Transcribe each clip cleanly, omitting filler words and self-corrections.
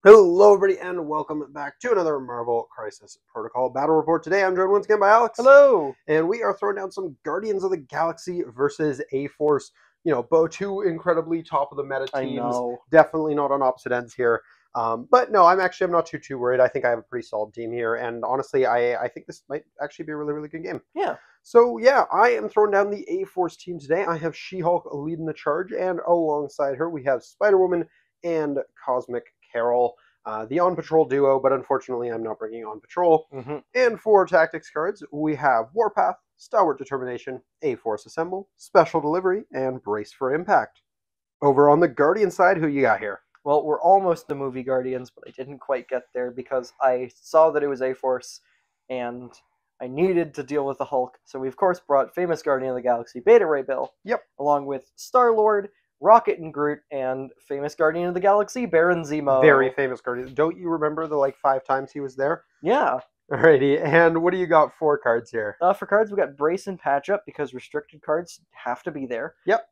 Hello, everybody, and welcome back to another Marvel Crisis Protocol Battle Report. Today, I'm joined once again by Alex. Hello! And we are throwing down some Guardians of the Galaxy versus A-Force. You know, both two incredibly top of the meta I teams. know. Definitely not on opposite ends here. But no, I'm not too worried. I think I have a pretty solid team here. And honestly, I think this might actually be a really, really good game. Yeah. So, yeah, I am throwing down the A-Force team today. I have She-Hulk leading the charge, and alongside her, we have Spider-Woman and Cosmic Carol, the on-patrol duo, but unfortunately I'm not bringing on patrol. And for tactics cards, we have Warpath, Stalwart Determination, A-Force Assemble, Special Delivery, and Brace for Impact. Over on the Guardian side, who you got here? Well, we're almost the movie Guardians, but I didn't quite get there because I saw that it was A-Force, and I needed to deal with the Hulk. So we, of course, brought famous Guardian of the Galaxy Beta Ray Bill. Yep. Along with Star-Lord, Rocket and Groot, and famous Guardian of the Galaxy Baron Zemo. Very famous Guardian. Don't you remember the, 5 times he was there? Yeah. Alrighty, and what do you got for cards here? For cards, we got Brace and Patch Up because restricted cards have to be there. Yep.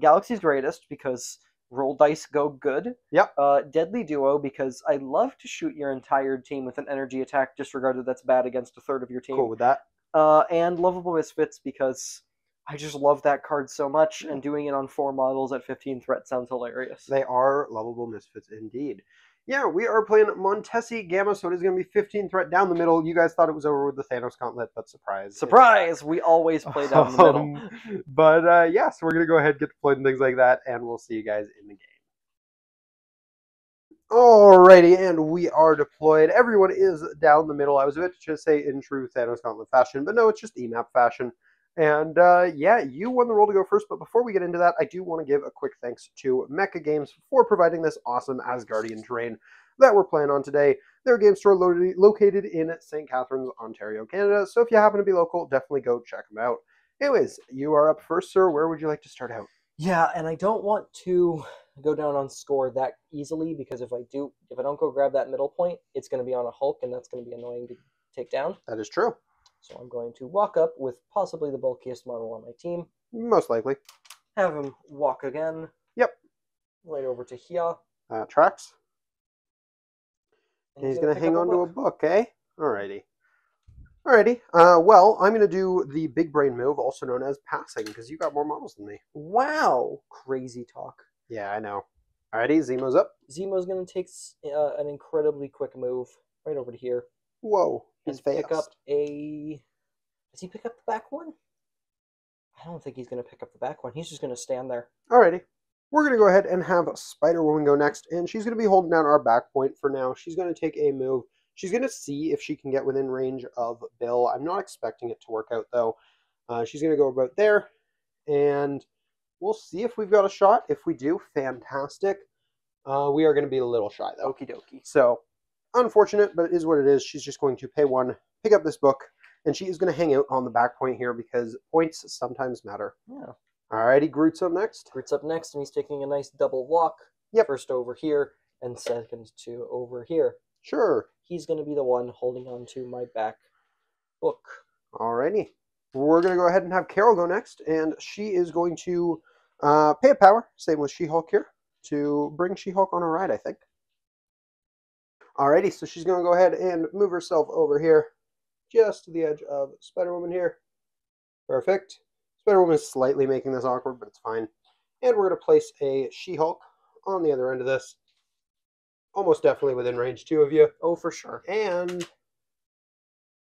Galaxy's Greatest because roll dice go good. Yep. Deadly Duo because I love to shoot your entire team with an energy attack disregarded that's bad against a third of your team. Cool with that. And Lovable Misfits because I just love that card so much, and doing it on 4 models at 15 threat sounds hilarious. They are lovable misfits indeed. Yeah, we are playing Montesi Gamma, so it is going to be 15 threat down the middle. You guys thought it was over with the Thanos Gauntlet, but surprise. Surprise! We always play down the middle. But yeah, so we're going to go ahead and get deployed and things like that, and we'll see you guys in the game. Alrighty, and we are deployed. Everyone is down the middle. I was about to just say in true Thanos Gauntlet fashion, but no, it's just EMAP fashion. And yeah, you won the role to go first, but before we get into that, I do want to give a quick thanks to Mecha Games for providing this awesome Asgardian terrain that we're playing on today. Their game store located in St. Catharines, Ontario, Canada, so if you happen to be local, definitely go check them out. Anyways, you are up first, sir. Where would you like to start out? Yeah, and I don't want to go down on score that easily because if I don't go grab that middle point, it's going to be on a Hulk, and that's going to be annoying to take down. That is true. So I'm going to walk up with possibly the bulkiest model on my team. Most likely. Have him walk again. Yep. Right over to here. Tracks. And he's going to hang on to a book, eh? Alrighty. Alrighty. Well, I'm going to do the big brain move, also known as passing, because you got more models than me. Wow. Crazy talk. Yeah, I know. Alrighty, Zemo's up. Zemo's going to take an incredibly quick move right over to here. Whoa. He's fast. Pick up a... Does he pick up the back one? I don't think he's going to pick up the back one. He's just going to stand there. Alrighty. We're going to go ahead and have Spider-Woman go next, and she's going to be holding down our back point for now. She's going to take a move. She's going to see if she can get within range of Bill. I'm not expecting it to work out, though. She's going to go about there, and we'll see if we've got a shot. If we do, fantastic. We are going to be a little shy, though. Okie dokie. So, unfortunate, but it is what it is. She's just going to pay 1, pick up this book, and she is going to hang out on the back point here because points sometimes matter. Yeah. Alrighty, Groot's up next. Groot's up next, and he's taking a nice double walk. Yep. First over here, and second to over here. Sure. He's going to be the one holding on to my back book. Alrighty. We're going to go ahead and have Carol go next, and she is going to pay a power, same with She-Hulk here, to bring She-Hulk on a ride, I think. Alrighty, so she's going to go ahead and move herself over here, just to the edge of Spider-Woman here. Perfect. Spider-Woman is slightly making this awkward, but it's fine. And we're going to place a She-Hulk on the other end of this. Almost definitely within range, 2 of you. Oh, for sure. And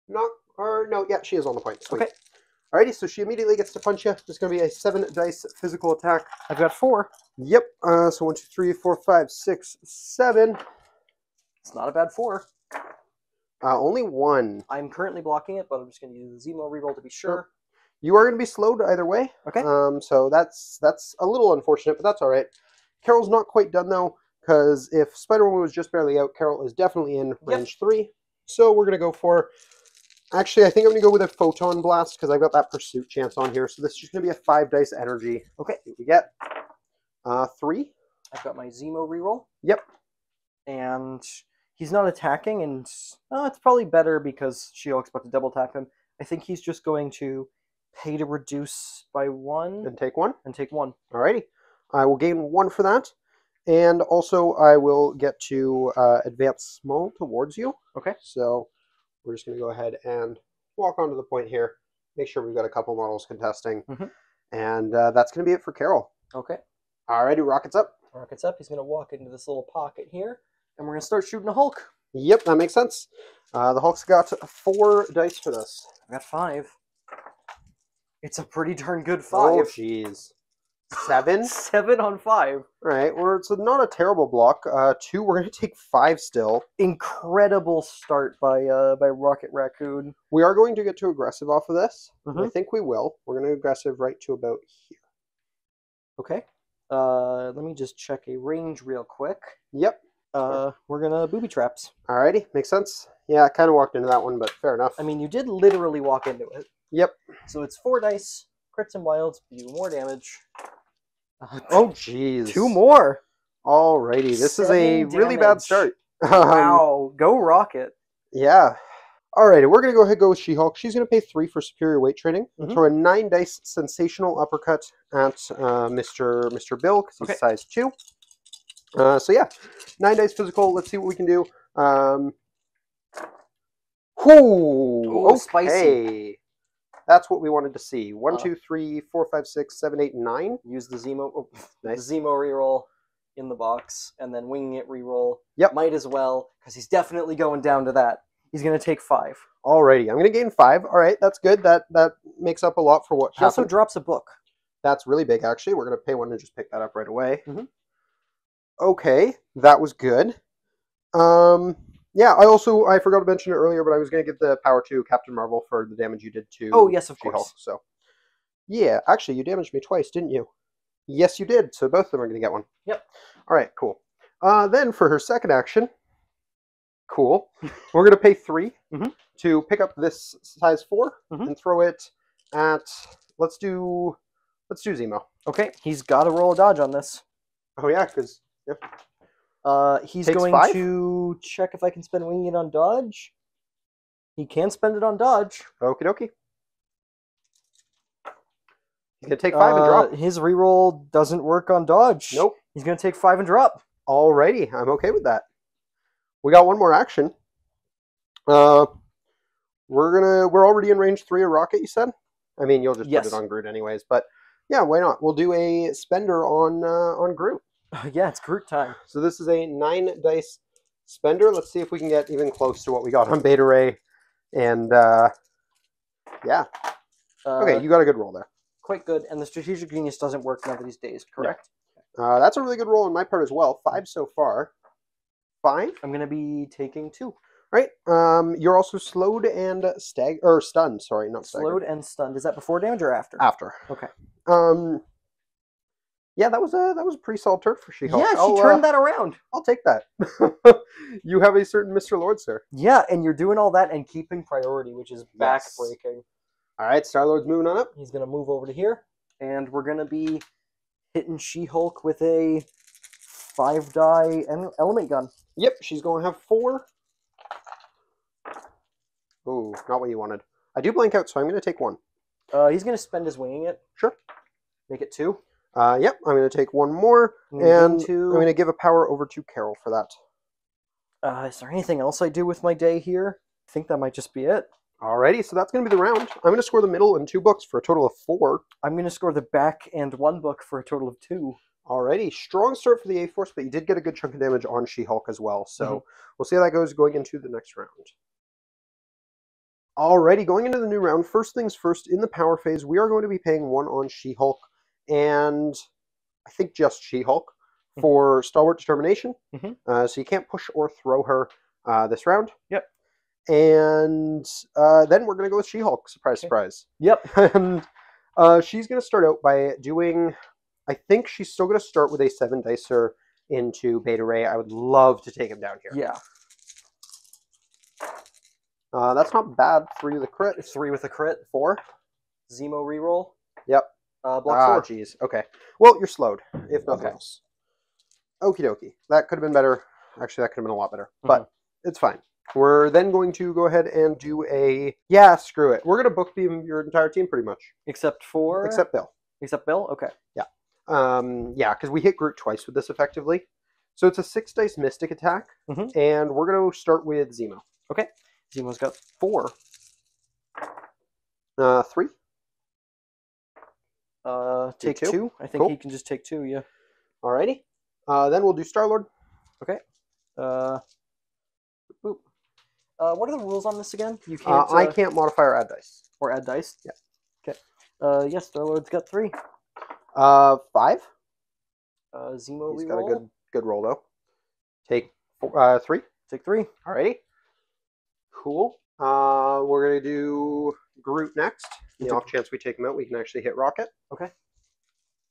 yeah, she is on the point. Sweet. Okay. Alrighty, so she immediately gets to punch you. It's going to be a 7 dice physical attack. I've got 4. Yep. So 1, 2, 3, 4, 5, 6, 7. It's not a bad 4. Only 1. I'm currently blocking it, but I'm just going to use the Zemo reroll to be sure. You are going to be slowed either way. Okay. So that's a little unfortunate, but that's all right. Carol's not quite done, though, because if Spider-Woman was just barely out, Carol is definitely in range 3. So we're going to go for... Actually, I think I'm going to go with a Photon Blast, because I've got that Pursuit chance on here. So this is just going to be a 5 dice energy. Okay. See what we get. 3. I've got my Zemo reroll. Yep. And he's not attacking, and it's probably better because She-Hulk's about to double tap him. I think he's just going to pay to reduce by 1. And take 1. And take 1. Alrighty. I will gain 1 for that. And also, I will get to advance small towards you. Okay. So we're just going to go ahead and walk onto the point here. Make sure we've got a couple models contesting. And that's going to be it for Carol. Okay. Alrighty, rockets up. Rockets up. He's going to walk into this little pocket here, and we're going to start shooting a Hulk. Yep, that makes sense. The Hulk's got 4 dice for this. I got 5. It's a pretty darn good 5. Oh, jeez. 7? 7 on 5. All right, well, it's not a terrible block. 2, we're going to take 5 still. Incredible start by Rocket Raccoon. We are going to get to aggressive off of this. Mm-hmm. I think we will. We're going to aggressive right to about here. Okay. Let me just check a range real quick. Yep. We're going to booby traps. Alrighty, makes sense. Yeah, I kind of walked into that one, but fair enough. I mean, you did literally walk into it. Yep. So it's 4 dice, crits and wilds, do more damage. Oh, jeez. 2 more. Alrighty, this is a really bad start. Wow, go Rocket. Yeah. Alrighty, we're going to go ahead and go with She-Hulk. She's going to pay 3 for superior weight training. Throw a 9 dice sensational uppercut at Mr. Bill, because he's size 2. So yeah, 9 dice physical. Let's see what we can do. Ooh, okay. Spicy. That's what we wanted to see. 1, 2, 3, 4, 5, 6, 7, 8, 9. Use the Zemo. Oh, nice. The Zemo reroll in the box, and then winging it reroll. Yep. Might as well, because he's definitely going down to that. He's going to take 5. Alrighty, I'm going to gain 5. All right, that's good. That makes up a lot for what He also drops a book. That's really big, actually. We're going to pay 1 and just pick that up right away. Okay, that was good. Yeah, I forgot to mention it earlier, but I was going to give the power to Captain Marvel for the damage you did to Oh, yes, of She-Hulk. course. So, yeah, actually, you damaged me twice, didn't you? Yes, you did. So both of them are going to get 1. Yep. All right, cool. Then for her second action, cool. We're going to pay 3 to pick up this size 4 and throw it at. Let's do Zemo. Okay, he's got to roll a dodge on this. Oh yeah, because he's Takes going 5? to check if I can spend winging it on dodge. He can spend it on dodge. Okie dokie. He's going to take 5 and drop. His reroll doesn't work on dodge. Nope. He's going to take 5 and drop. Alrighty, I'm okay with that. We got 1 more action. We're already in range 3 of Rocket, you said? I mean, you'll just put it on Groot anyways, but yeah, why not? We'll do a spender on Groot. Yeah, it's Groot time. So this is a 9 dice spender. Let's see if we can get even close to what we got on Beta Ray. And yeah. Okay, you got a good roll there. Quite good. And the strategic genius doesn't work none of these days, correct? Yeah. That's a really good roll on my part as well. 5 so far. 5? I'm going to be taking 2. Right. You're also slowed and stunned. Sorry, not staggered. Slowed and stunned. Is that before damage or after? After. Okay. Yeah, that was a pretty solid turn for She-Hulk. Yeah, she turned that around. I'll take that. You have a certain Mr. Lord, sir. Yeah, and you're doing all that and keeping priority, which is backbreaking. All right, Star-Lord's moving on up. He's going to move over to here, and we're going to be hitting She-Hulk with a 5-die element gun. Yep, she's going to have 4. Ooh, not what you wanted. I do blank out, so I'm going to take 1. He's going to spend his winging it. Sure. Make it 2. Yep, I'm going to take 1 more, and I'm going to give a power over to Carol for that. Is there anything else I do with my day here? I think that might just be it. Alrighty, so that's going to be the round. I'm going to score the middle and 2 books for a total of 4. I'm going to score the back and 1 book for a total of 2. Alrighty, strong start for the A-Force, but you did get a good chunk of damage on She-Hulk as well, so we'll see how that goes going into the next round. Alrighty, going into the new round, first things first, in the power phase, we are going to be paying 1 on She-Hulk, and I think just She-Hulk, for stalwart determination. So you can't push or throw her this round. Yep. And then we're going to go with She-Hulk, surprise, surprise. Yep. And she's going to start out by doing, I think she's still going to start with a 7 dicer into Beta Ray. I would love to take him down here. Yeah. That's not bad. 3 with a crit. 3 with a crit. 4. Zemo reroll. Yep. Block 4. Jeez. Okay. Well, you're slowed, if nothing else. Okie dokie. That could have been better. Actually, that could have been a lot better. But it's fine. We're then going to go ahead and do a... Yeah, screw it. We're going to book beam your entire team, pretty much. Except for... Except Bill. Except Bill? Okay. Yeah. Yeah, because we hit Groot twice with this, effectively. So it's a 6 dice mystic attack, and we're going to start with Zemo. Okay. Zemo's got 4. 3. Take 2. I think he can just take 2, yeah. Alrighty. Then we'll do Star-Lord. Okay. Boop. What are the rules on this again? You can't. I can't modify or add dice. Or add dice? Yeah. Okay. Yes, Star-Lord's got 3. 5. Zemo He's reroll. got a good roll, though. Take 3. Take 3. Alrighty. Cool. We're going to do Groot next. The off chance we take him out, we can actually hit Rocket. Okay.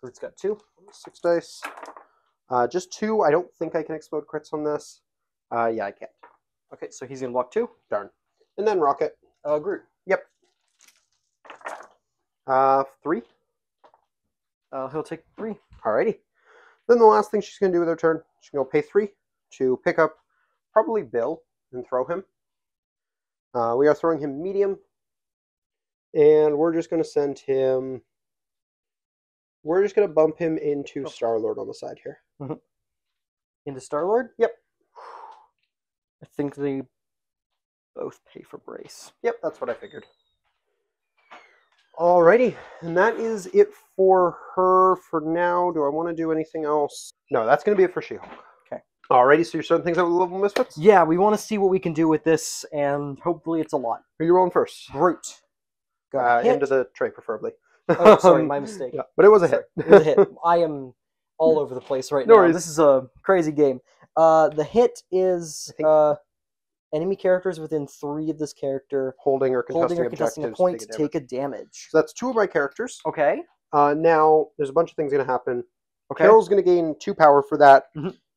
Groot's got 2. 6 dice. Just 2. I don't think I can explode crits on this. Yeah, I can't. Okay, so he's going to block 2. Darn. And then Rocket. Groot. Yep. 3. He'll take 3. Alrighty. Then the last thing she's going to do with her turn, she's going to pay 3 to pick up probably Bill and throw him. We are throwing him medium. And we're just going to send him... We're just going to bump him into Star-Lord on the side here. Into Star-Lord? Yep. I think they both pay for brace. Yep, that's what I figured. Alrighty, and that is it for her for now. Do I want to do anything else? No, that's going to be it for She-Hulk. Okay. Alrighty, so you're starting things out with Lovable Misfits? Yeah, we want to see what we can do with this, and hopefully it's a lot. Who are you rolling first? Groot. Into the tray, preferably. Oh, sorry, my mistake. Yeah, but it was a hit. It was a hit. I am all over the place right now. This is a crazy game. The hit is enemy characters within 3 of this character holding or contesting a point take a damage. So that's 2 of my characters. Okay. Now, there's a bunch of things going to happen. Okay. Carol's going to gain 2 power for that.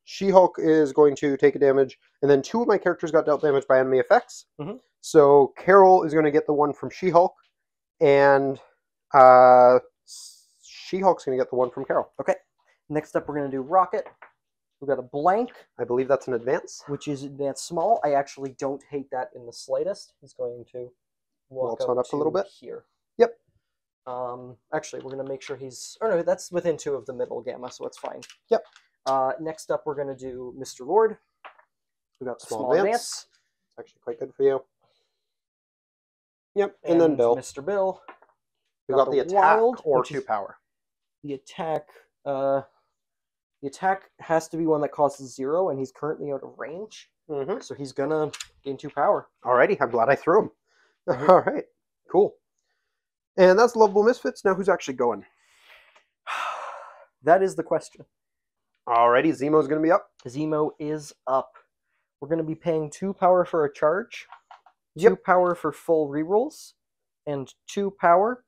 She-Hulk is going to take a damage. And then 2 of my characters got dealt damage by enemy effects. So Carol is going to get the one from She-Hulk. And She-Hulk's going to get the one from Carol. Okay. Next up, we're going to do Rocket. We've got a blank. I believe that's an advance. Which is advance small. I actually don't hate that in the slightest. He's going to walk up a little bit here. Yep. Actually, we're going to make sure he's... Oh, no, that's within 2 of the middle gamma, so it's fine. Yep. Next up, we're going to do Mr. Lord. We've got the small advance. It's actually quite good for you. Yep, and then Bill. Mr. Bill. We got the attack or 2 power. The attack has to be one that costs 0, and he's currently out of range. So he's gonna gain 2 power. Alrighty, I'm glad I threw him. Alright, cool. And that's Lovable Misfits. Now who's actually going? That is the question. Alrighty, Zemo's gonna be up. Zemo is up. We're gonna be paying 2 power for a charge, 2 power for full rerolls, and 2 power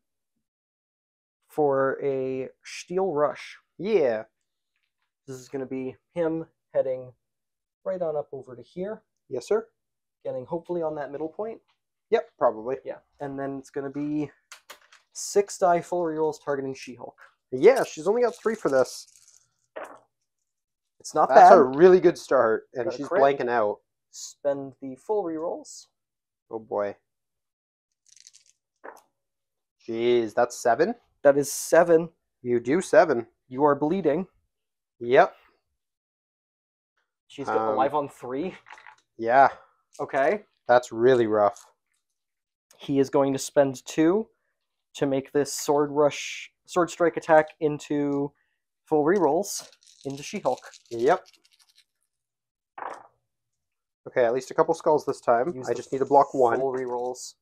for a Steel Rush. Yeah. This is going to be him heading right on up over to here. Yes, sir. Getting hopefully on that middle point. Yep, probably. Yeah. And then it's going to be 6 die full rerolls targeting She-Hulk. Yeah, she's only got 3 for this. It's not bad. That's a really good start, and she's blanking out. Spend the full rerolls. Oh, boy. Jeez, that's 7? That is 7. You do 7. You are bleeding. Yep. She's got alive on 3. Yeah. Okay. That's really rough. He is going to spend 2 to make this sword strike attack into full rerolls into She-Hulk. Yep. Okay, at least a couple skulls this time. I just need to block 1. Full rerolls.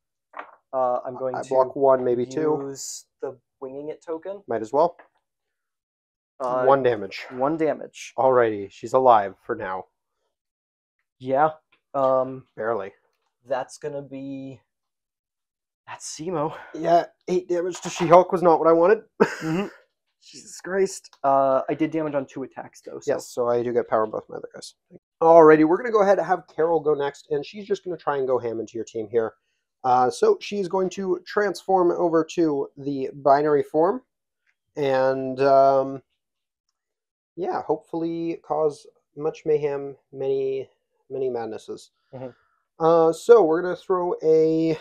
I'm going to block 1, maybe 2. Use the winging it token. Might as well. 1 damage. 1 damage. Alrighty, she's alive for now. Yeah. Barely. That's gonna be... That's Zemo. Yeah, 8 damage to She-Hulk was not what I wanted. Jesus Christ. I did damage on 2 attacks, though. So. Yes, so I do get power on both my other guys. Alrighty, we're going to go ahead and have Carol go next, and she's just going to try and go ham into your team here. So she's going to transform over to the binary form, and yeah, hopefully cause much mayhem, many madnesses. So we're going to throw I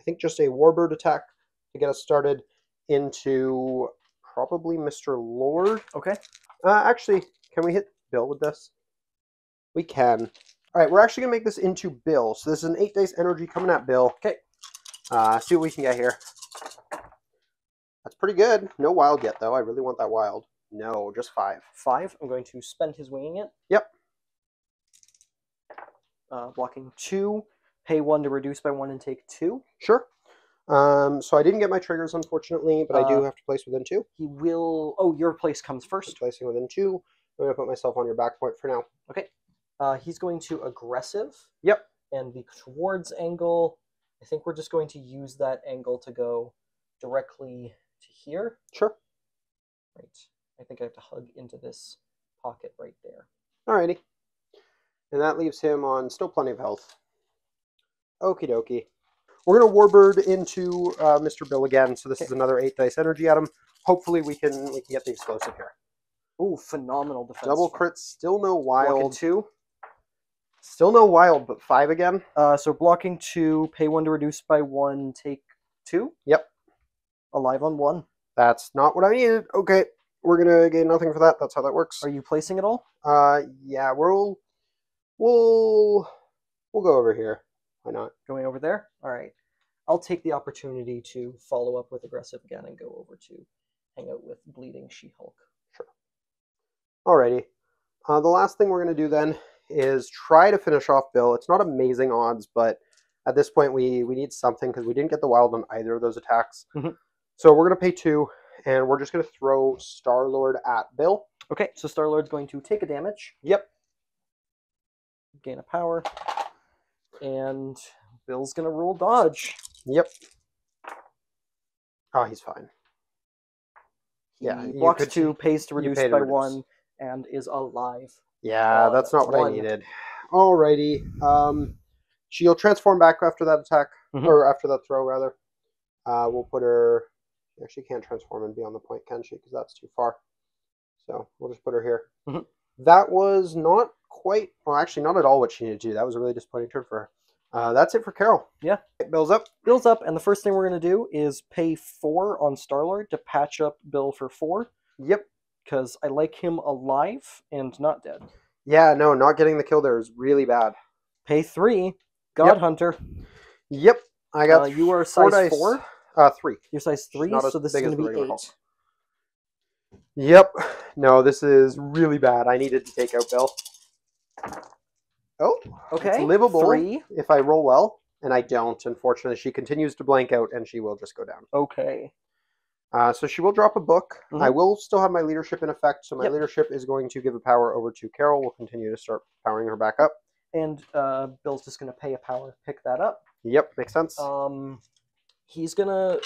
think just a Warbird attack to get us started into probably Mr. Lord. Okay. Actually, can we hit Bill with this? We can. All right, we're actually going to make this into Bill. So this is an 8 dice energy coming at Bill. Okay. See what we can get here. That's pretty good. No wild yet, though. I really want that wild. No, just 5. 5. I'm going to spend his winging it. Yep. Blocking 2. Pay 1 to reduce by 1 and take 2. Sure. So I didn't get my triggers, unfortunately, but I do have to place within 2. He will... Oh, your place comes first. Placing within 2. I'm going to put myself on your back point for now. Okay. He's going to aggressive. Yep. And the towards angle, I think we're just going to use that angle to go directly to here. Sure. Right. I think I have to hug into this pocket right there. Alrighty. And that leaves him on still plenty of health. Okie dokie. We're going to Warbird into Mr. Bill again, so this is another 8 dice energy at him. Hopefully we can get the explosive here. Ooh, phenomenal defense. Double crits, still no wild. Blocking 2. Still no wild, but 5 again. So blocking 2, pay 1 to reduce by 1, take 2. Yep. Alive on 1. That's not what I needed. Okay, we're going to gain nothing for that. That's how that works. Are you placing it all? Yeah, we'll go over here. Why not? Going over there? All right. I'll take the opportunity to follow up with aggressive again and go over to hang out with Bleeding She-Hulk. Sure. Alrighty. The last thing we're going to do then is try to finish off Bill. It's not amazing odds, but at this point we need something because we didn't get the wild on either of those attacks. Mm-hmm. So we're going to pay 2, and we're just going to throw Star-Lord at Bill. Okay, so Star-Lord's going to take a damage. Yep. Gain a power. And Bill's going to roll dodge. Yep. Oh, he's fine. Yeah, he blocks 2, pays to reduce by 1, and is alive. Yeah, that's not what I needed. Alrighty. She'll transform back after that attack, or after that throw, rather. We'll put her... She can't transform and be on the point, can she? Because that's too far. So we'll just put her here. That was not quite... Well, actually, not at all what she needed to do. That was a really disappointing turn for her. That's it for Carol. Yeah. Bill's up. Bill's up, and the first thing we're going to do is pay 4 on Star-Lord to patch up Bill for 4. Yep. Because I like him alive and not dead. Yeah, no, not getting the kill there is really bad. Pay 3. God Hunter. Yep. I got you are size 4? 3. You're size 3, so this is going to be 8. Yep. No, this is really bad. I needed to take out Bill. Oh, okay. It's livable 3. if I roll well, and I don't. Unfortunately, she continues to blank out, and she will just go down. Okay. So she will drop a book. I will still have my leadership in effect, so my leadership is going to give a power over to Carol. We'll continue to start powering her back up. And Bill's just going to pay a power to pick that up. Yep, makes sense. He's going to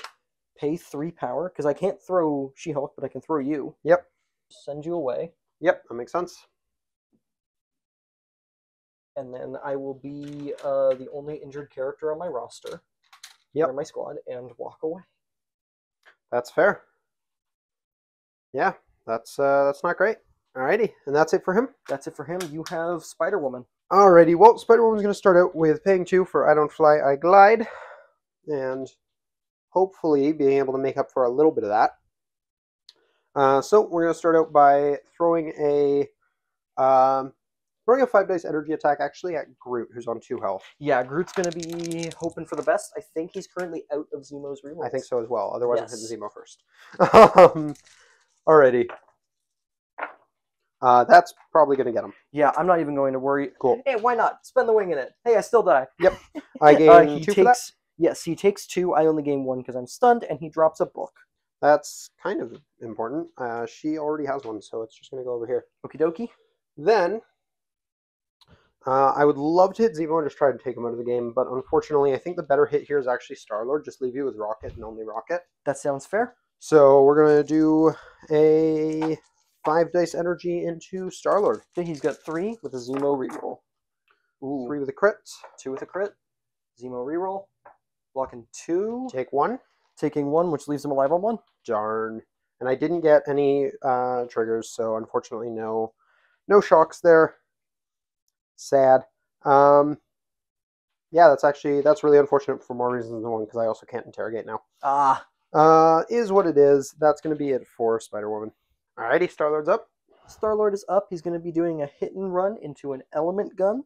pay 3 power, because I can't throw She-Hulk, but I can throw you. Yep. Send you away. Yep, that makes sense. And then I will be the only injured character on my roster. Yep. Or my squad, and walk away. That's fair. Yeah, that's not great. Alrighty, and that's it for him? That's it for him. You have Spider-Woman. Alrighty, well, Spider-Woman's going to start out with paying 2 for I Don't Fly, I Glide. And hopefully being able to make up for a little bit of that. So we're going to start out by throwing a 5 dice energy attack actually at Groot, who's on 2 health. Yeah, Groot's going to be hoping for the best. I think he's currently out of Zemo's rerolls. I think so as well. Otherwise, I'm hitting Zemo first. Alrighty. That's probably going to get him. Yeah, I'm not even going to worry. Cool. Hey, why not? Spend the wing in it. Hey, I still die. Yep. I gain 2 for that. Yes, he takes 2. I only gain 1 because I'm stunned, and he drops a book. That's kind of important. She already has one, so it's just going to go over here. Okie dokie. Then, I would love to hit Zemo and just try to take him out of the game, but unfortunately, I think the better hit here is actually Star-Lord. Just leave you with Rocket and only Rocket. That sounds fair. So we're going to do a 5 dice energy into Star-Lord. Okay, he's got 3 with a Zemo reroll. Ooh. 3 with a crit. 2 with a crit. Zemo reroll. Blocking 2. Take 1. Taking 1, which leaves him alive on 1. Darn. And I didn't get any triggers, so unfortunately no shocks there. Sad. Yeah, that's really unfortunate for more reasons than one, because I also can't interrogate now. Ah. Is what it is. That's going to be it for Spider-Woman. Alrighty, Star-Lord's up. Star-Lord is up. He's going to be doing a hit and run into an element gun.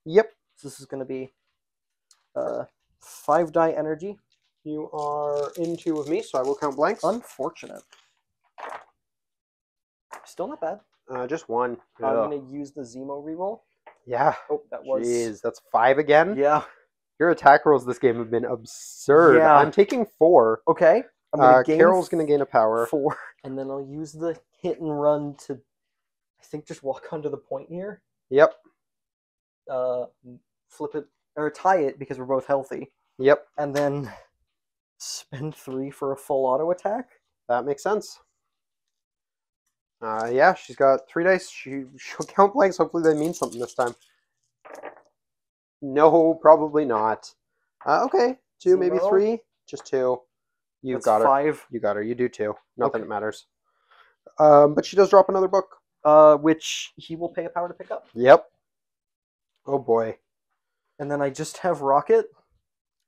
Yep. So this is going to be 5-die energy. You are in 2 of me, so I will count blanks. Unfortunate. Still not bad. Just 1. I'm going to use the Zemo reroll. Yeah. Oh, that was... Jeez, that's 5 again? Yeah. Your attack rolls this game have been absurd. Yeah. I'm taking 4. Okay. I'm gonna gain Carol's going to gain a power. 4. And then I'll use the hit and run to, I think, just walk onto the point here. Yep. Flip it, or tie it, because we're both healthy. Yep. And then spend 3 for a full auto attack. That makes sense. Yeah, she's got 3 dice. She'll count blanks. Hopefully they mean something this time. No, probably not. Okay, 2, maybe 3. Just 2. You've got her. 5. You got her. You do too. Nothing Okay. that matters. But she does drop another book. Which he will pay a power to pick up. Yep. Oh boy. And then I just have Rocket.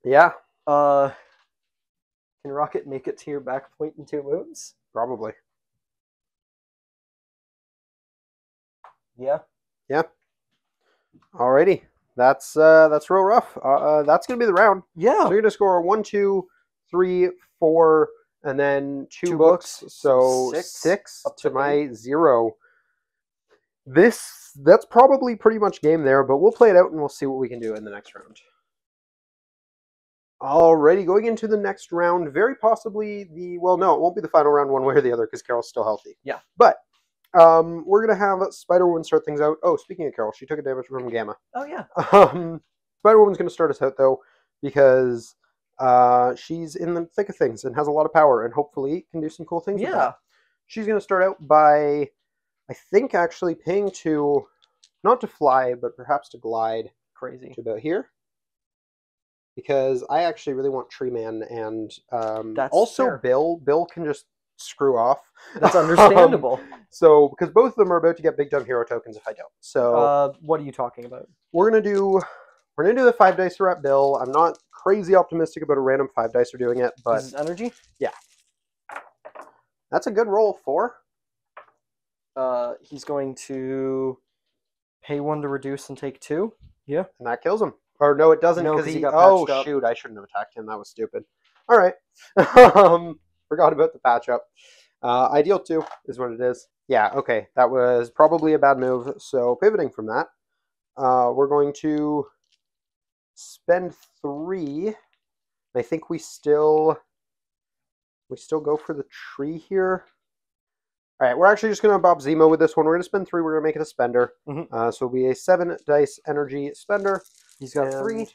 Yeah. Can Rocket make it to your back point in 2 moves? Probably. Yeah. Yeah. Alrighty. That's real rough. That's gonna be the round. Yeah. So you're gonna score 1, 2, 3, 4, and then 2 books. So 6 up to to my 0. That's probably pretty much game there, but we'll play it out and we'll see what we can do in the next round. Alrighty, going into the next round, very possibly well, no, it won't be the final round one way or the other because Carol's still healthy. Yeah. But we're gonna have Spider-Woman start things out. Oh, speaking of Carol, she took a damage from Gamma. Oh yeah. Spider-Woman's gonna start us out though because she's in the thick of things and has a lot of power and hopefully can do some cool things. Yeah. With that. She's gonna start out by, I think, actually paying 2, not to fly, but perhaps to glide. Crazy. To about here. Because I actually really want Tree Man and also fair. Bill. Bill can just screw off. That's understandable. So because both of them are about to get big jump hero tokens if I don't. So what are you talking about? we're gonna do the 5 dicer at Bill. I'm not crazy optimistic about a random 5 dicer doing it, but This is energy? Yeah. That's a good roll. 4. He's going to pay 1 to reduce and take 2. Yeah. And that kills him. Or no, it doesn't, No, because 'cause he he got oh patched up. shoot, I shouldn't have attacked him. That was stupid. All right. Forgot about the patch up. Ideal 2 is what it is. Yeah, okay. That was probably a bad move. So pivoting from that, we're going to spend 3. I think we still go for the tree here. All right, we're actually just going to Bob Zemo with this one. We're going to spend 3. We're going to make it a spender. Mm-hmm. So it'll be a 7 dice energy spender. He's got 3.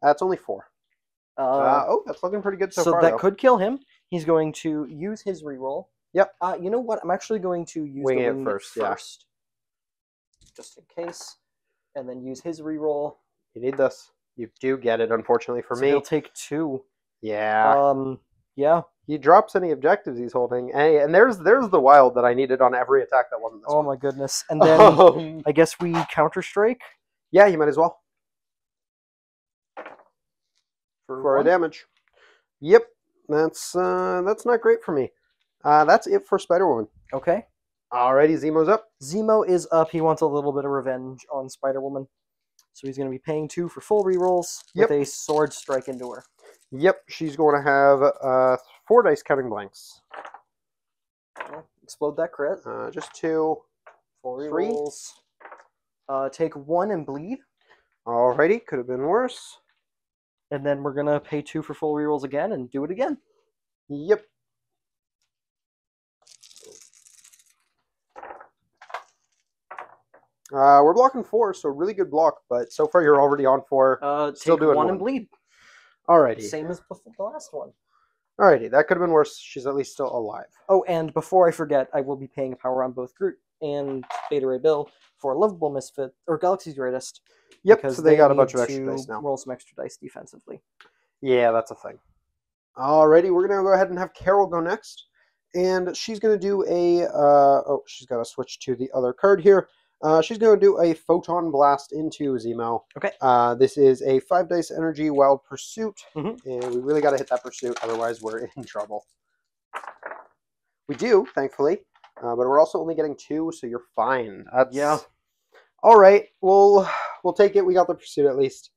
That's only 4. Oh, that's looking pretty good so far. that though. could kill him. He's going to use his reroll. Yep. You know what? I'm actually going to use Wing the it wing first, just in case, and then use his reroll. You need this. You do get it, unfortunately for So me. he'll take 2. Yeah. Yeah. He drops any objectives he's holding. Hey, and there's the wild that I needed on every attack that wasn't this Oh one. my goodness! And then I guess we counter strike. Yeah, you might as well for a 1. damage. Yep, that's not great for me. That's it for Spider-Woman. Okay. Alrighty, Zemo's up. Zemo is up. He wants a little bit of revenge on Spider-Woman. So he's going to be paying 2 for full rerolls with a sword strike into her. Yep, she's going to have 4 dice counting blanks. Okay. Explode that crit. Just 2. Full 3. Rerolls. Take 1 and bleed. Alrighty, could have been worse. And then we're going to pay 2 for full rerolls again and do it again. Yep. We're blocking 4, so really good block, but so far you're already on 4. Still take doing 1 and bleed. Alrighty. Same as before the last one. Alrighty, that could have been worse. She's at least still alive. Oh, and before I forget, I will be paying power on both Groot and Beta Ray Bill for Lovable Misfit, or Galaxy's Greatest. Yep, because so they got a bunch of need extra to dice now. Roll some extra dice defensively. Yeah, that's a thing. Alrighty, we're going to go ahead and have Carol go next. And she's going to do a... she's got to switch to the other card here. She's going to do a Photon Blast into Zemo. Okay. This is a 5 dice energy Wild Pursuit. Mm-hmm. And we really got to hit that pursuit, otherwise we're in trouble. We do, thankfully. but we're also only getting 2, so you're fine. That's Yeah. all right. We'll take it. We got the pursuit at least.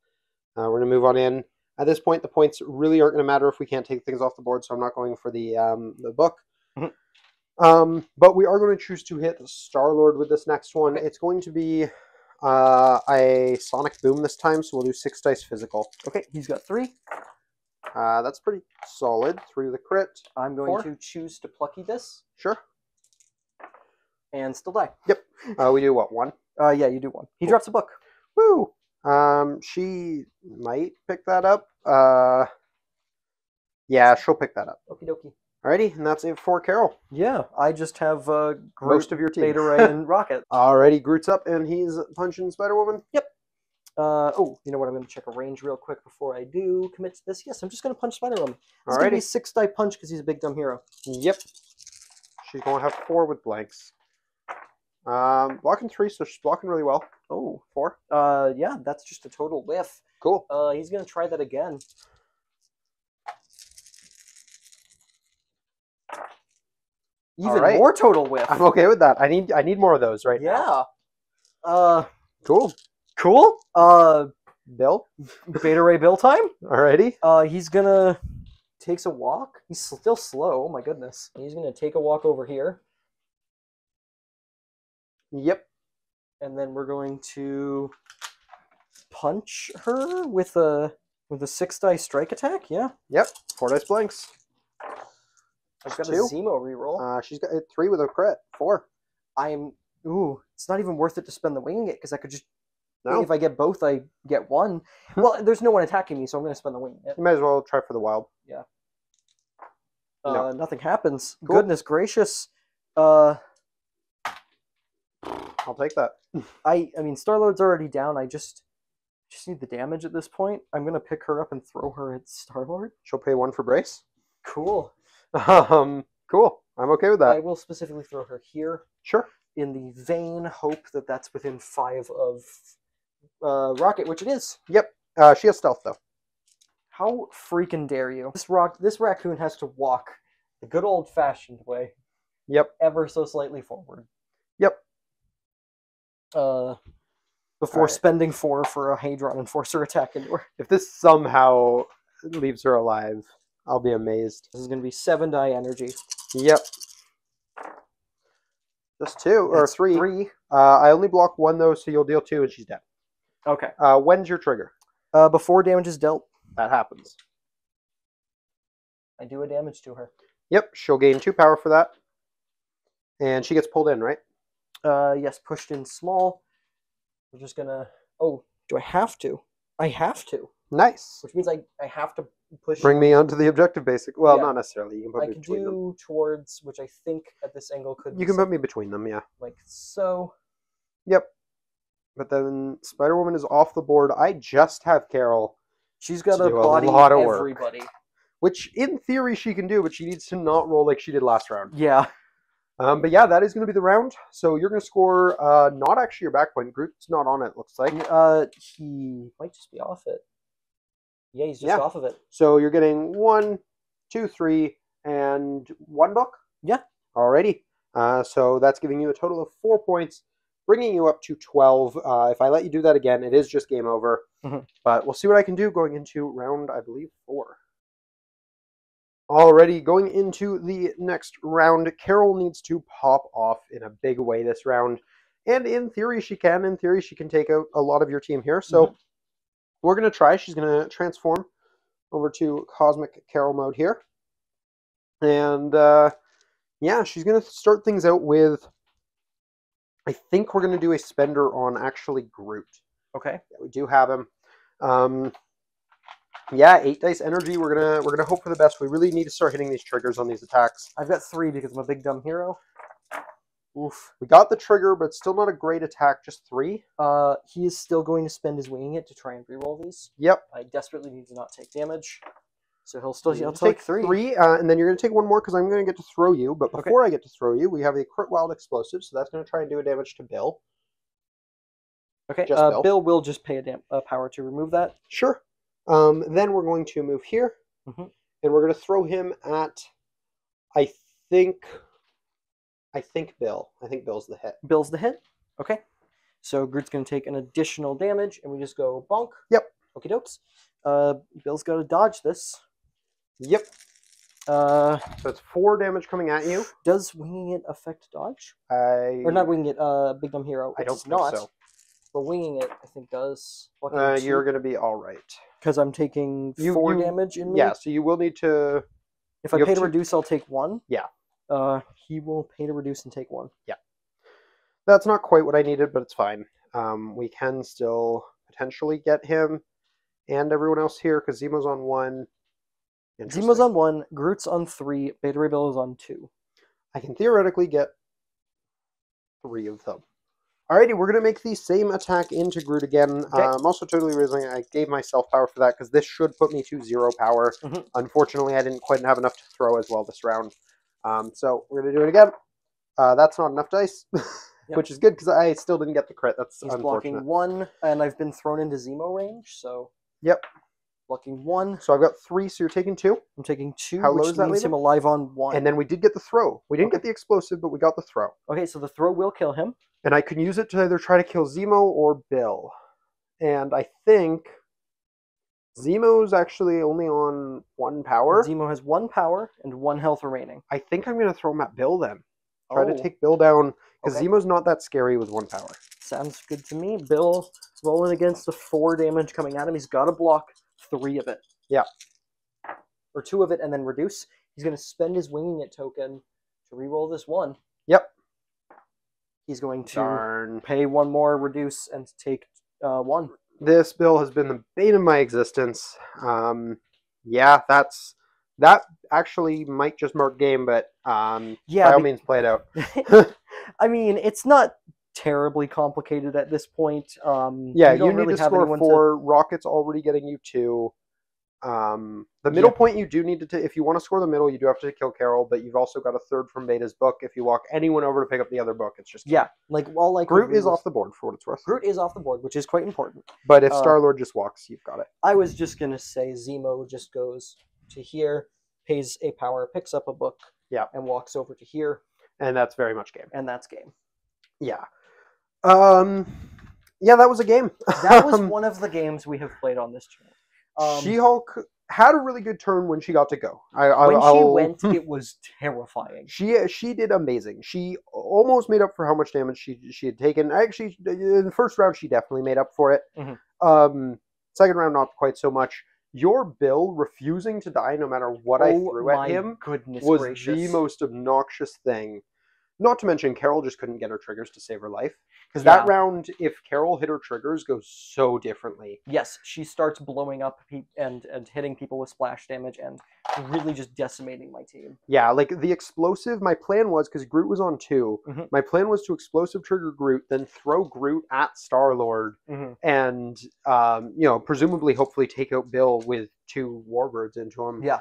We're gonna move on in. At this point, the points really aren't going to matter if we can't take things off the board, so I'm not going for the book. But we are going to choose to hit Star-Lord with this next one. Okay. It's going to be a Sonic Boom this time, so we'll do 6 dice physical. Okay, he's got 3. That's pretty solid. 3 with a crit. I'm going to choose to plucky this. Sure. And still die. Yep. We do what, 1? Yeah, you do 1. He drops a book. Woo! She might pick that up. Yeah, she'll pick that up. Okie dokie. Alrighty, and that's it for Carol. Yeah, I just have Groot, Most of your team. Beta Ray, and Rocket. Alrighty, Groot's up, and he's punching Spider-Woman. Yep. Oh, you know what? I'm going to check a range real quick before I do commit to this. Yes, I'm just going to punch Spider-Woman. It's going to be a 6-die punch because he's a big dumb hero. Yep. She's going to have 4 with blanks. Blocking 3, so she's blocking really well. Oh, 4. Yeah, that's just a total whiff. Cool. He's gonna try that again. Even more total whiff. I'm okay with that. I need more of those right now. Yeah. Cool. Cool. Bill. Beta Ray Bill time. Alrighty. He's gonna takes a walk. He's still slow. Oh my goodness. He's gonna take a walk over here. Yep. And then we're going to punch her with a 6-die strike attack. Yeah. Yep. 4 dice blanks. I've got 2. a Zemo reroll. She's got 3 with a crit. 4. It's not even worth it to spend the winging it because I could just. No. If I get both, I get 1. Well, there's no one attacking me, so I'm going to spend the winging it. You might as well try for the wild. Yeah. No. Nothing happens. Cool. Goodness gracious. I'll take that. I mean, Star-Lord's already down. I just need the damage at this point. I'm going to pick her up and throw her at Star-Lord. She'll pay 1 for brace. Cool. Cool. I'm okay with that. I will specifically throw her here. Sure. In the vain hope that that's within 5 of Rocket, which it is. Yep. She has stealth, though. How freaking dare you? This raccoon has to walk the good old-fashioned way. Yep. Ever so slightly forward. Yep. Before spending 4 for a Hadron Enforcer attack into her. If this somehow leaves her alive, I'll be amazed. This is going to be 7-die energy. Yep. Just 2 or 3. 3. I only block 1 though, so you'll deal 2 and she's dead. Okay. When's your trigger? Before damage is dealt. That happens. I do a damage to her. Yep, she'll gain 2 power for that. And she gets pulled in, right? Yes, pushed in small. We're just gonna... Oh, do I have to? I have to. Nice. Which means I have to push... Bring me onto the objective basic. Well, Yeah. not necessarily. You can put I me can between them. do towards, which I think at this angle could You can put me between them, yeah. like so. Yep. But then Spider-Woman is off the board. I just have Carol. She's got To to do a body lot of work. everybody. Which, in theory, she can do, but she needs to not roll like she did last round. Yeah. But yeah, that is going to be the round. So you're going to score not actually your back point. Groot's not on it, looks like. He might just be off it. Yeah, he's just off of it. So you're getting 1, 2, 3, and 1 book? Yeah. Alrighty. So that's giving you a total of 4 points, bringing you up to 12. If I let you do that again, it is just game over. Mhm. But we'll see what I can do going into round, I believe, 4. Already going into the next round, Carol needs to pop off in a big way this round. And in theory, she can. In theory, she can take out a lot of your team here. So we're going to try. She's going to transform over to Cosmic Carol mode here. And yeah, she's going to start things out with, I think we're going to do a spender on actually Groot. Okay. Yeah, we do have him. Yeah, 8 dice energy. We're gonna hope for the best. We really need to start hitting these triggers on these attacks. I've got 3 because I'm a big dumb hero. Oof. We got the trigger, but still not a great attack. Just 3. He is still going to spend his winging it to try and reroll these. Yep. I desperately need to not take damage, so he'll take take 3. 3, and then you're gonna take 1 more because I'm gonna get to throw you. But before I get to throw you, we have a crit wild explosive, so that's gonna try and do a damage to Bill. Okay. Just Bill will just pay a power to remove that. Sure. Then we're going to move here, and we're going to throw him at, I think, I think Bill. I think Bill's the hit. Bill's the hit. Okay. So Groot's going to take an additional damage, and we just go bonk. Yep. Okie dokes. Bill's got to dodge this. Yep. So it's 4 damage coming at you. Does winging it affect dodge? Or not winging it, Big Dumb Hero. I don't think not, so. But winging it, I think, does. You're going to be all right. Because I'm taking 4 damage in me? Yeah, so you will need to... If I pay to reduce, I'll take 1? Yeah. He will pay to reduce and take 1. Yeah. That's not quite what I needed, but it's fine. We can still potentially get him and everyone else here, because Zemo's on 1. Zemo's on 1, Groot's on 3, Beta Ray Bill is on 2. I can theoretically get 3 of them. Alrighty, we're going to make the same attack into Groot again. Okay. I'm also totally realizing I gave myself power for that, because this should put me to 0 power. Unfortunately, I didn't quite have enough to throw as well this round. So we're going to do it again. That's not enough dice, which is good, because I still didn't get the crit. That's He's unfortunate. Blocking 1, and I've been thrown into Zemo range, so... Yep. Blocking 1. So I've got 3, so you're taking 2. I'm taking 2, How low which is that leaves leave him alive on 1. And then we did get the throw. We didn't get the explosive, but we got the throw. Okay, so the throw will kill him. And I can use it to either try to kill Zemo or Bill. And I think Zemo's actually only on 1 power. Zemo has 1 power and 1 health remaining. I think I'm going to throw him at Bill then. Try to take Bill down, because Zemo's not that scary with 1 power. Sounds good to me. Bill rolling against the 4 damage coming at him. He's got to block 3 of it. Yeah. Or 2 of it and then reduce. He's going to spend his winging it token to reroll this 1. Yep. He's going to pay 1 more, reduce, and take 1. This Bill has been the bane of my existence. Yeah, that actually might just mark game, but by all means, play it out. I mean, it's not terribly complicated at this point. Yeah, you need to score 4. Rocket's already getting you 2. The middle point you do need to take, if you want to score the middle, you do have to kill Carol, but you've also got a 3rd from Beta's book. If you walk anyone over to pick up the other book, it's just... Yeah, like, all I Groot is off the board, for what it's worth. Groot is off the board, which is quite important. But if Star-Lord just walks, you've got it. I was just going to say Zemo just goes to here, pays a power, picks up a book, and walks over to here. And that's very much game. And that's game. Yeah. Yeah, that was a game. That was one of the games we have played on this channel. She-Hulk had a really good turn when she got to go. When she went, it was terrifying. She did amazing. She almost made up for how much damage she had taken. Actually, in the first round, she definitely made up for it. Second round, not quite so much. Your Bill refusing to die no matter what I threw at him was the most obnoxious thing. Not to mention, Carol just couldn't get her triggers to save her life. Because that round, if Carol hit her triggers, goes so differently. Yes, she starts blowing up and hitting people with splash damage and really just decimating my team. Yeah, like the explosive, my plan was, because Groot was on 2, my plan was to explosive trigger Groot, then throw Groot at Star-Lord, and, you know, presumably, hopefully take out Bill with 2 Warbirds into him. Yeah.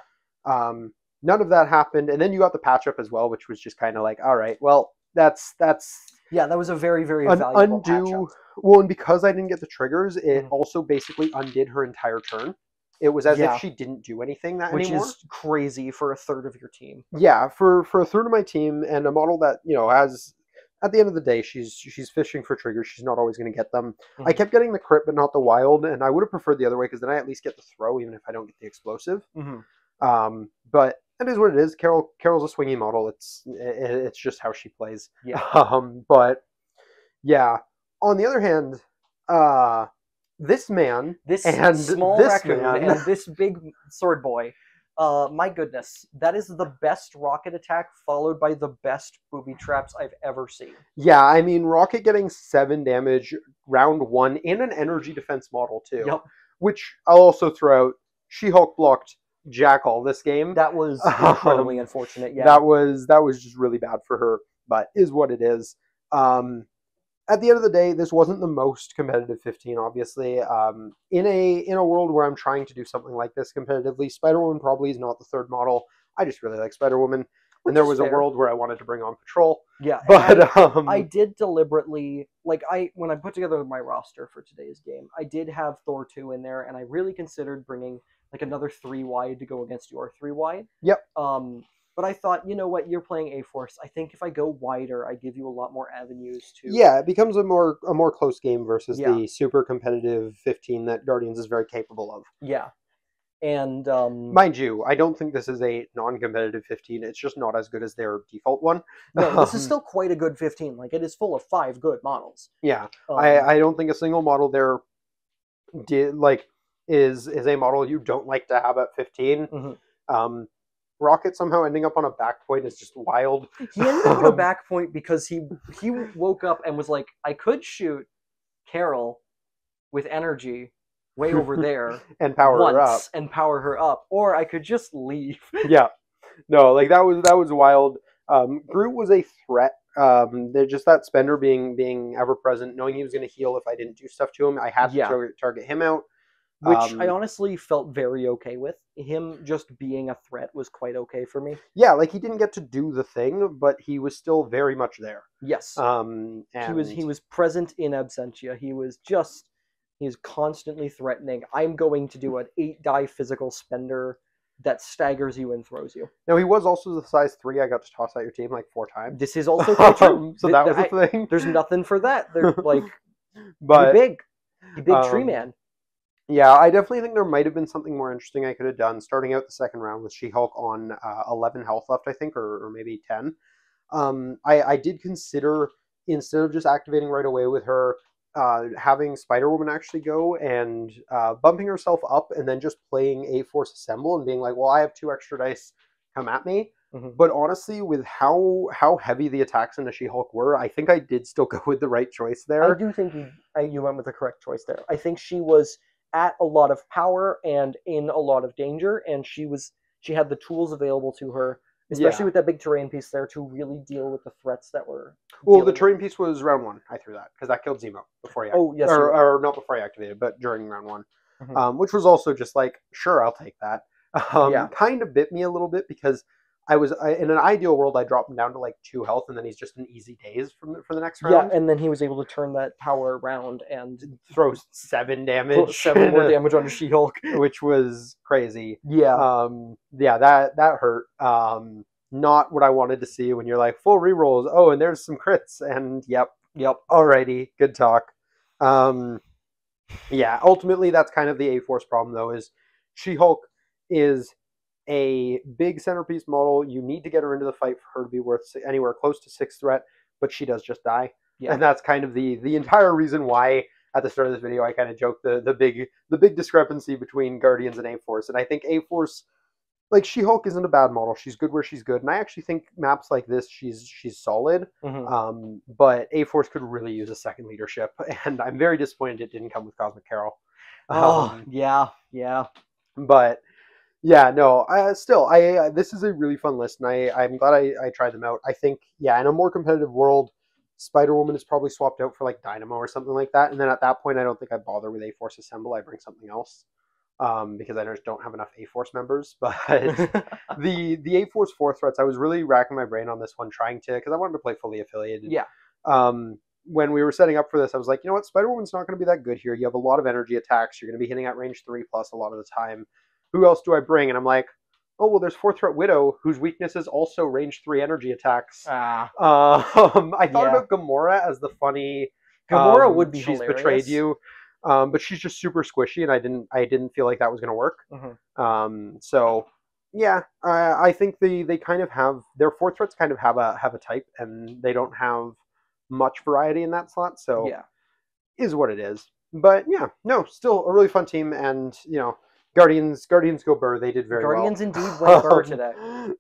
None of that happened, and then you got the patch-up as well, which was just kind of like, all right, well, that's... Yeah, that was a very, very valuable patch-up. Well, and because I didn't get the triggers, it also basically undid her entire turn. It was as if she didn't do anything anymore. Which is crazy for a third of your team. Yeah, for a third of my team, and a model that, you know, has... At the end of the day, she's fishing for triggers. She's not always going to get them. I kept getting the crit, but not the wild, and I would have preferred the other way, because then I at least get the throw, even if I don't get the explosive. But... It is what it is. Carol's a swingy model. It's just how she plays. Yeah. But yeah. On the other hand, this man, this and small this raccoon, man, and this big sword boy. My goodness, that is the best rocket attack, followed by the best booby traps I've ever seen. Yeah, I mean, Rocket getting 7 damage round 1 in an energy defense model too. Yep. Which I'll also throw out. She-Hulk blocked jack all this game. That was incredibly unfortunate. Yeah, that was just really bad for her, but is what it is. At the end of the day, this wasn't the most competitive 15, obviously. In a world where I'm trying to do something like this competitively, Spider-Woman probably is not the 3rd model. I just really like Spider-Woman. And there was a world where I wanted to bring on Patrol. Yeah, but I did deliberately, like, when I put together my roster for today's game, I did have Thor 2 in there, and I really considered bringing like another 3 wide to go against your 3 wide. Yep. But I thought, you know what, you're playing A-Force. I think if I go wider, I give you a lot more avenues to. Yeah, it becomes a more close game versus Yeah. the super competitive 15 that Guardians is very capable of. Yeah. And Mind you, I don't think this is a non-competitive 15. It's just not as good as their default one. no, this is still quite a good 15. Like, it is full of 5 good models. Yeah, I don't think a single model there is a model you don't like to have at 15. Mm-hmm. Rocket somehow ending up on a back point is just wild. He ended up on a back point because he woke up and was like, I could shoot Carol with energy way over there and power her up and power her up, or I could just leave. Yeah, no, like that was wild. Groot was a threat. Just that spender being ever present, knowing he was going to heal if I didn't do stuff to him. I had to target him out, which I honestly felt very okay with. Him just being a threat was quite okay for me. Yeah, like he didn't get to do the thing, but he was still very much there. Yes. And he was present in absentia. He was constantly threatening. I'm going to do an 8-die physical spender that staggers you and throws you. No, he was also the size 3. I got to toss out your team like 4 times. This is also quite true. So that was the thing. There's nothing for that. They're like, but you big tree man. Yeah, I definitely think there might have been something more interesting I could have done starting out the second round with She-Hulk on 11 health left, I think, or maybe 10. I did consider, instead of just activating right away with her, having Spider-Woman actually go and bumping herself up and then just playing A-Force Assemble and being like, well, I have 2 extra dice, come at me. Mm-hmm. But honestly, with how heavy the attacks in the She-Hulk were, I think I did still go with the right choice there. I do think you went with the correct choice there. I think she was at a lot of power and in a lot of danger, and she had the tools available to her, especially with that big terrain piece there, to really deal with the threats that were. Well, the terrain piece was round 1. I threw that because that killed Zemo before he. Yes, or not before he activated, but during round 1, mm-hmm. Which was also just like, sure, I'll take that. Kind of bit me a little bit because in an ideal world, I dropped him down to like 2 health, and then he's just an easy daze for the next round. Yeah, and then he was able to turn that power around and throw 7 damage, 7 more damage on She-Hulk, which was crazy. Yeah, that hurt. Not what I wanted to see when you're like full rerolls. Oh, and there's some crits, and yep. Alrighty, good talk. Yeah, ultimately that's kind of the A-Force problem though. Is She-Hulk is a big centerpiece model. You need to get her into the fight for her to be worth anywhere close to 6 threat, but she does just die. Yeah. And that's kind of the entire reason why at the start of this video I kind of joked the big discrepancy between Guardians and A-Force. And I think A-Force, like She-Hulk isn't a bad model. She's good where she's good. And I actually think maps like this, she's solid. Mm-hmm. But A-Force could really use a second leadership. And I'm very disappointed it didn't come with Cosmic Carol. Yeah. But yeah, no, still, this is a really fun list, and I'm glad I tried them out. I think, yeah, in a more competitive world, Spider-Woman is probably swapped out for like Dynamo or something like that, and then at that point, I don't think I bother with A-Force Assemble. I bring something else, because I just don't have enough A-Force members. But the A-Force 4 threats, I was really racking my brain on this one, trying to, because I wanted to play fully affiliated. Yeah. When we were setting up for this, I was like, you know what, Spider-Woman's not going to be that good here. You have a lot of energy attacks. You're going to be hitting at range 3+ a lot of the time. Who else do I bring? And I'm like, oh, well, there's 4 threat Widow, whose weakness is also range 3 energy attacks. I thought about Gamora as the funny. Gamora would be she's hilarious. Betrayed you, but she's just super squishy, and I didn't feel like that was going to work. Mm-hmm. So yeah, I think they kind of have their 4 threats kind of have a type, and they don't have much variety in that slot. So yeah, is what it is. But yeah, no, still a really fun team, and Guardians go Burr. They did very well. Guardians indeed went Burr today.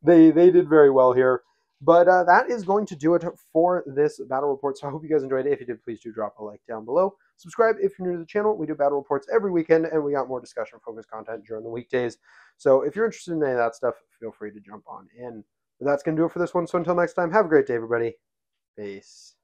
They did very well here. But that is going to do it for this battle report. So I hope you guys enjoyed it. If you did, please do drop a like down below. Subscribe if you're new to the channel. We do battle reports every weekend, and we got more discussion-focused content during the weekdays. So if you're interested in any of that stuff, feel free to jump on in. But that's going to do it for this one. So until next time, have a great day, everybody. Peace.